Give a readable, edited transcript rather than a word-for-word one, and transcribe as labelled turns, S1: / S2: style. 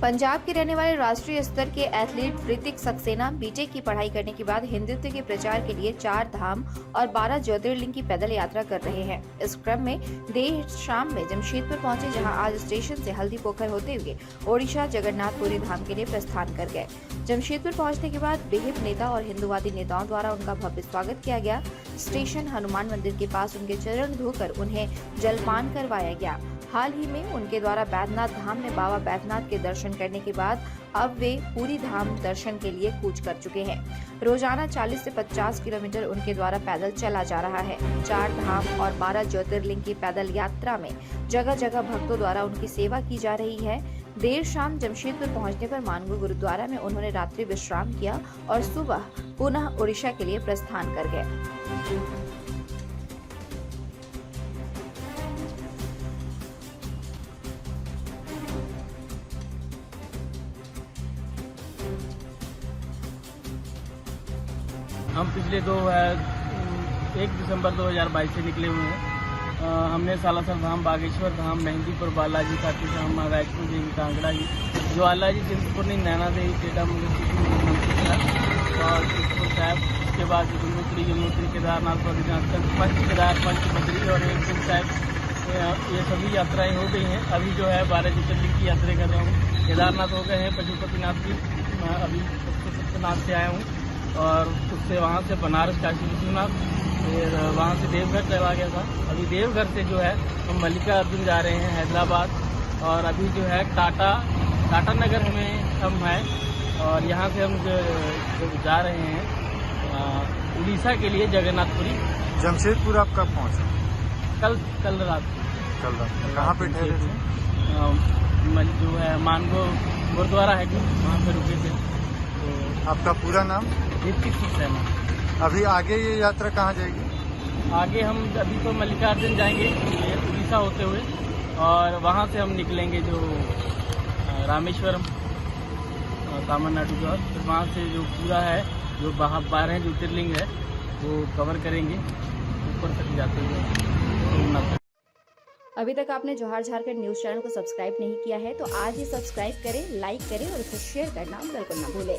S1: पंजाब के रहने वाले राष्ट्रीय स्तर के एथलीट ऋतिक सक्सेना बीटेक की पढ़ाई करने के बाद हिंदुत्व के प्रचार के लिए 4 धाम और 12 ज्योतिर्लिंग की पैदल यात्रा कर रहे हैं। इस क्रम में देर शाम में जमशेदपुर पहुंचे, जहां आज स्टेशन से हल्दी पोखर होते हुए ओडिशा जगन्नाथपुरी धाम के लिए प्रस्थान कर गए। जमशेदपुर पहुंचने के बाद विहिप नेता और हिंदूवादी नेताओं द्वारा उनका भव्य स्वागत किया गया। स्टेशन हनुमान मंदिर के पास उनके चरण धोकर उन्हें जलपान करवाया गया। हाल ही में उनके द्वारा बैद्यनाथ धाम में बाबा बैद्यनाथ के दर्शन करने के बाद अब वे पूरी धाम दर्शन के लिए कूच कर चुके हैं। रोजाना 40 से 50 किलोमीटर उनके द्वारा पैदल चला जा रहा है। 4 धाम और 12 ज्योतिर्लिंग की पैदल यात्रा में जगह जगह भक्तों द्वारा उनकी सेवा की जा रही है। देर शाम जमशेदपुर पहुंचने पर मानगो गुरुद्वारा में उन्होंने रात्रि विश्राम किया और सुबह पुनः ओडिशा के लिए प्रस्थान कर गए।
S2: हम पिछले 1 दिसंबर 2022 से निकले हुए हैं। हमने सालासर धाम, बागेश्वर धाम, मेहंदीपुर, बालाजी, खाटू श्याम, रायपुर देवी, कांगड़ा जी, ज्वाला जी, चिंतपूर्णी, नैना देवी, टेटा और चित्रपुर साहब, उसके बाद यमुनोत्री, केदारनाथ, बद्रीनाथ, पंच केदार, पंच बद्री और एक दिन साहब, ये सभी यात्राएं हो गई हैं। अभी जो है 12 ज्योतिर्लिंग की यात्रा कर रहे हूँ। केदारनाथ हो गए हैं, पशुपतिनाथ की, अभी पशुपतिनाथ से आया हूँ और उससे वहाँ से बनारस, काशी विश्वनाथ, फिर वहाँ से देवघर चला गया था। अभी देवघर से जो है हम मल्लिकार्जुन जा रहे हैं, हैदराबाद, और अभी जो है टाटा नगर हमें हम है और यहाँ से हम जो जा रहे हैं उड़ीसा के लिए, जगन्नाथपुरी।
S3: जमशेदपुर आप कब पहुँचे?
S2: कल रात।
S3: कहाँ पे ठहरे थे?
S2: जो है मानगो गुरुद्वारा है जी, वहाँ पे रुके थे। तो
S3: आपका पूरा नाम?
S2: ऋतिक सक्सेना।
S3: अभी आगे ये यात्रा कहाँ जाएगी?
S2: आगे हम अभी तो मल्लिकार्जुन जाएंगे उड़ीसा होते हुए, और वहाँ से हम निकलेंगे जो रामेश्वरम, तमिलनाडु का। फिर वहाँ से जो पूरा है, जो 12 ज्योतिर्लिंग है, वो कवर करेंगे ऊपर तक जाते हुए।
S1: अभी तक आपने जोहार झारखंड न्यूज चैनल को सब्सक्राइब नहीं किया है तो आज ही सब्सक्राइब करें, लाइक करें और इसे शेयर करना बिल्कुल न भूलें।